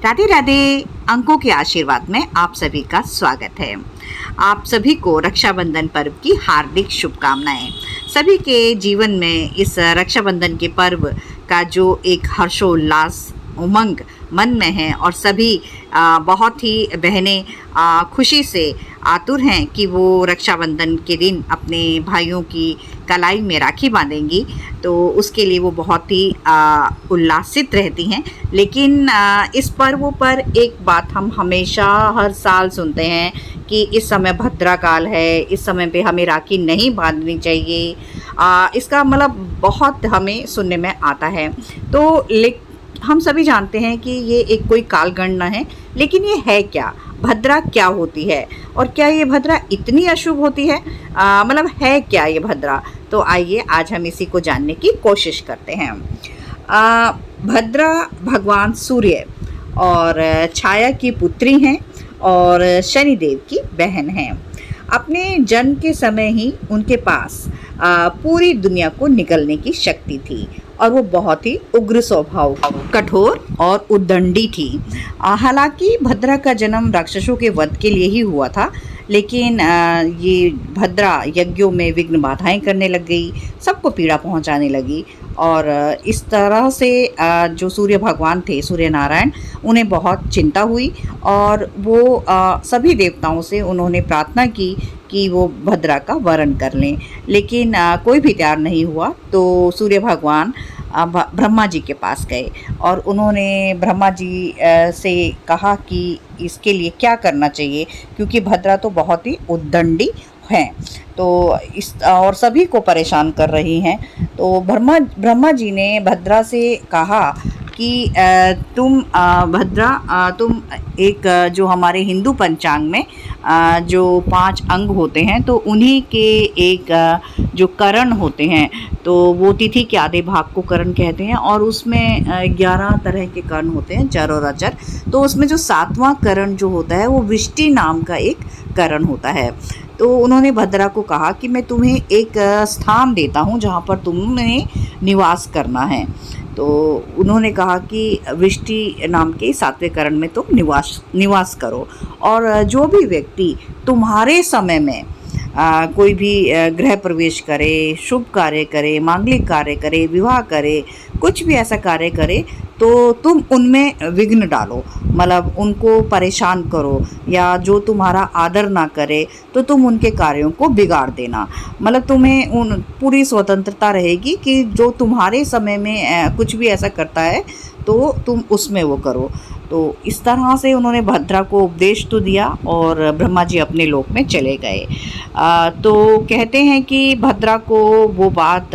राधे राधे। अंकों के आशीर्वाद में आप सभी का स्वागत है। आप सभी को रक्षाबंधन पर्व की हार्दिक शुभकामनाएं। सभी के जीवन में इस रक्षाबंधन के पर्व का जो एक हर्षोल्लास उमंग मन में है और सभी बहुत ही बहनें खुशी से आतुर हैं कि वो रक्षाबंधन के दिन अपने भाइयों की कलाई में राखी बांधेंगी, तो उसके लिए वो बहुत ही उल्लासित रहती हैं। लेकिन इस पर्व पर एक बात हम हमेशा हर साल सुनते हैं कि इस समय भद्रा काल है, इस समय पे हमें राखी नहीं बांधनी चाहिए। इसका मतलब बहुत हमें सुनने में आता है। तो हम सभी जानते हैं कि ये एक कोई कालगणना है, लेकिन ये है क्या? भद्रा क्या होती है और क्या ये भद्रा इतनी अशुभ होती है? मतलब है क्या ये भद्रा? तो आइए आज हम इसी को जानने की कोशिश करते हैं। भद्रा भगवान सूर्य और छाया की पुत्री हैं और शनिदेव की बहन हैं। अपने जन्म के समय ही उनके पास पूरी दुनिया को निगलने की शक्ति थी और वो बहुत ही उग्र स्वभाव, कठोर और उद्दंडी थी। हालांकि भद्रा का जन्म राक्षसों के वध के लिए ही हुआ था, लेकिन ये भद्रा यज्ञों में विघ्न बाधाएं करने लग गई, सबको पीड़ा पहुंचाने लगी और इस तरह से जो सूर्य भगवान थे, सूर्य नारायण, उन्हें बहुत चिंता हुई और वो सभी देवताओं से उन्होंने प्रार्थना की कि वो भद्रा का वरण कर लें, लेकिन कोई भी तैयार नहीं हुआ। तो सूर्य भगवान ब्रह्मा जी के पास गए और उन्होंने ब्रह्मा जी से कहा कि इसके लिए क्या करना चाहिए, क्योंकि भद्रा तो बहुत ही उद्दंडी हैं, तो इस और सभी को परेशान कर रही हैं। तो ब्रह्मा जी ने भद्रा से कहा कि तुम भद्रा, तुम एक जो हमारे हिंदू पंचांग में जो 5 अंग होते हैं, तो उन्हीं के एक जो करण होते हैं, तो वो तिथि के आधे भाग को करण कहते हैं और उसमें 11 तरह के करण होते हैं, जर और अजर। तो उसमें जो 7वां करण जो होता है वो विष्टि नाम का एक करण होता है। तो उन्होंने भद्रा को कहा कि मैं तुम्हें एक स्थान देता हूँ जहाँ पर तुम्हें निवास करना है। तो उन्होंने कहा कि विष्टि नाम के 7वें करण में तुम निवास करो और जो भी व्यक्ति तुम्हारे समय में कोई भी गृह प्रवेश करे, शुभ कार्य करे, मांगलिक कार्य करे, विवाह करे, कुछ भी ऐसा कार्य करे, तो तुम उनमें विघ्न डालो, मतलब उनको परेशान करो, या जो तुम्हारा आदर ना करे तो तुम उनके कार्यों को बिगाड़ देना। मतलब तुम्हें उन पूरी स्वतंत्रता रहेगी कि जो तुम्हारे समय में कुछ भी ऐसा करता है तो तुम उसमें वो करो। तो इस तरह से उन्होंने भद्रा को उपदेश तो दिया और ब्रह्मा जी अपने लोक में चले गए। तो कहते हैं कि भद्रा को वो बात,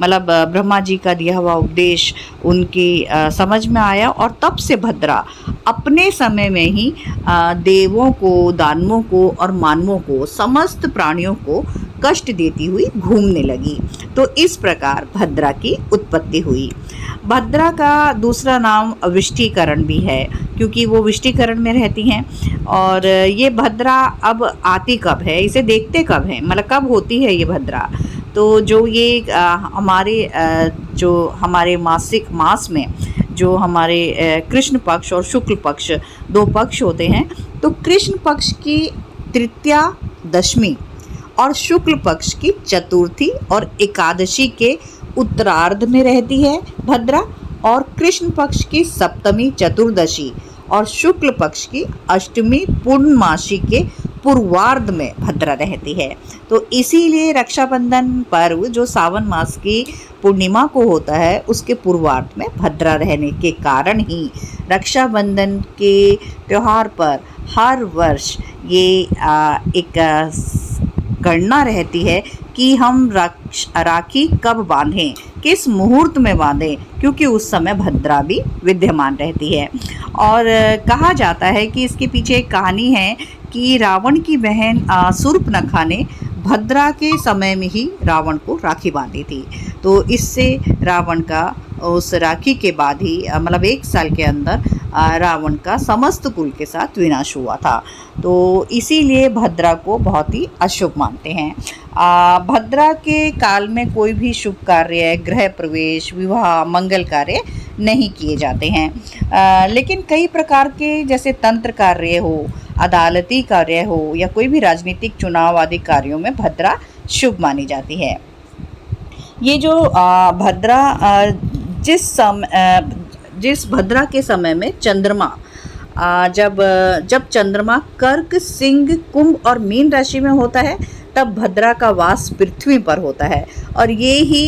मतलब ब्रह्मा जी का दिया हुआ उपदेश उनकी समझ में आया और तब से भद्रा अपने समय में ही देवों को, दानवों को और मानवों को, समस्त प्राणियों को कष्ट देती हुई घूमने लगी। तो इस प्रकार भद्रा की उत्पत्ति हुई। भद्रा का दूसरा नाम विष्टिकरण भी है, क्योंकि वो विष्टिकरण में रहती हैं। और ये भद्रा अब आती कब है, इसे देखते कब हैं, मतलब कब होती है ये भद्रा? तो जो ये हमारे मासिक मास में जो हमारे कृष्ण पक्ष और शुक्ल पक्ष 2 पक्ष होते हैं, तो कृष्ण पक्ष की तृतीया, दशमी और शुक्ल पक्ष की चतुर्थी और एकादशी के उत्तरार्ध में रहती है भद्रा, और कृष्ण पक्ष की सप्तमी, चतुर्दशी और शुक्ल पक्ष की अष्टमी पूर्णमासी के पूर्वार्ध में भद्रा रहती है। तो इसीलिए रक्षाबंधन पर्व जो सावन मास की पूर्णिमा को होता है, उसके पूर्वार्ध में भद्रा रहने के कारण ही रक्षाबंधन के त्यौहार पर हर वर्ष ये एक गणना रहती है कि हम राखी कब बांधें, किस मुहूर्त में बांधें, क्योंकि उस समय भद्रा भी विद्यमान रहती है। और कहा जाता है कि इसके पीछे एक कहानी है कि रावण की बहन शूर्पणखा ने भद्रा के समय में ही रावण को राखी बांधी थी। तो इससे रावण का उस राखी के बाद ही मतलब 1 साल के अंदर रावण का समस्त कुल के साथ विनाश हुआ था। तो इसीलिए भद्रा को बहुत ही अशुभ मानते हैं। भद्रा के काल में कोई भी शुभ कार्य, गृह प्रवेश, विवाह, मंगल कार्य नहीं किए जाते हैं। लेकिन कई प्रकार के जैसे तंत्र कार्य हो, अदालती कार्य हो या कोई भी राजनीतिक चुनाव आदि कार्यों में भद्रा शुभ मानी जाती है। ये जो भद्रा जिस भद्रा के समय में चंद्रमा जब चंद्रमा कर्क, सिंह, कुंभ और मीन राशि में होता है तब भद्रा का वास पृथ्वी पर होता है और ये ही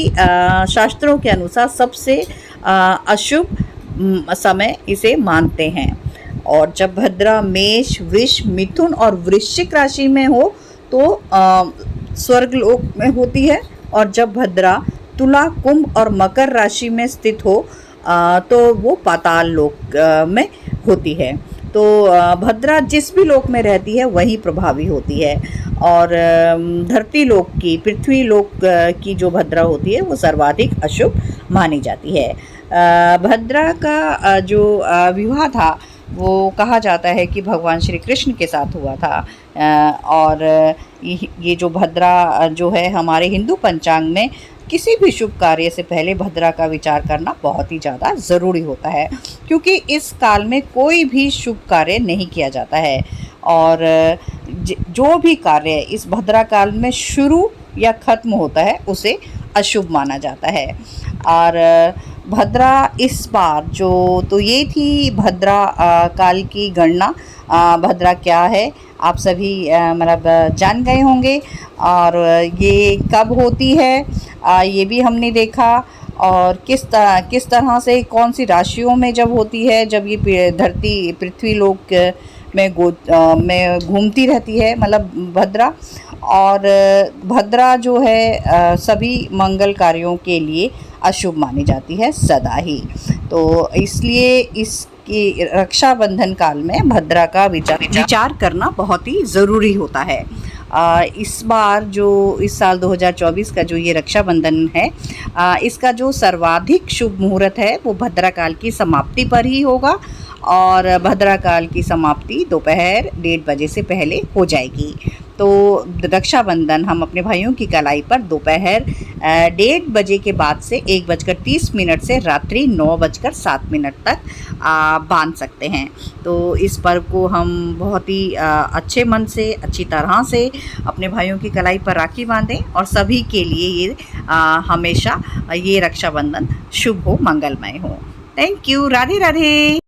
शास्त्रों के अनुसार सबसे अशुभ समय इसे मानते हैं। और जब भद्रा मेष, वृष, मिथुन और वृश्चिक राशि में हो तो स्वर्गलोक में होती है और जब भद्रा तुला, कुंभ और मकर राशि में स्थित हो तो वो पाताल लोक में होती है। तो भद्रा जिस भी लोक में रहती है वही प्रभावी होती है और धरती लोक की, पृथ्वी लोक की जो भद्रा होती है वो सर्वाधिक अशुभ मानी जाती है। भद्रा का जो विवाह था वो कहा जाता है कि भगवान श्री कृष्ण के साथ हुआ था और ये जो भद्रा जो है हमारे हिंदू पंचांग में किसी भी शुभ कार्य से पहले भद्रा का विचार करना बहुत ही ज़्यादा ज़रूरी होता है क्योंकि इस काल में कोई भी शुभ कार्य नहीं किया जाता है और जो भी कार्य इस भद्रा काल में शुरू या ख़त्म होता है उसे अशुभ माना जाता है। और भद्रा इस बार तो ये थी भद्रा काल की गणना। भद्रा क्या है आप सभी मतलब जान गए होंगे और ये कब होती है ये भी हमने देखा और किस तरह से कौन सी राशियों में जब होती है, जब ये धरती पृथ्वी लोक में घूमती रहती है मतलब भद्रा। और भद्रा जो है सभी मंगल कार्यों के लिए अशुभ मानी जाती है सदा ही। तो इसलिए इसकी रक्षाबंधन काल में भद्रा का विचार करना बहुत ही ज़रूरी होता है। इस बार जो इस साल 2024 का जो ये रक्षाबंधन है इसका जो सर्वाधिक शुभ मुहूर्त है वो भद्रा काल की समाप्ति पर ही होगा और भद्रा काल की समाप्ति दोपहर 1:30 बजे से पहले हो जाएगी। तो रक्षाबंधन हम अपने भाइयों की कलाई पर दोपहर 1:30 बजे के बाद से 1:30 से रात्रि 9:07 तक बांध सकते हैं। तो इस पर्व को हम बहुत ही अच्छे मन से, अच्छी तरह से अपने भाइयों की कलाई पर राखी बांधें और सभी के लिए ये हमेशा ये रक्षाबंधन शुभ हो, मंगलमय हो। Thank you. राधे राधे।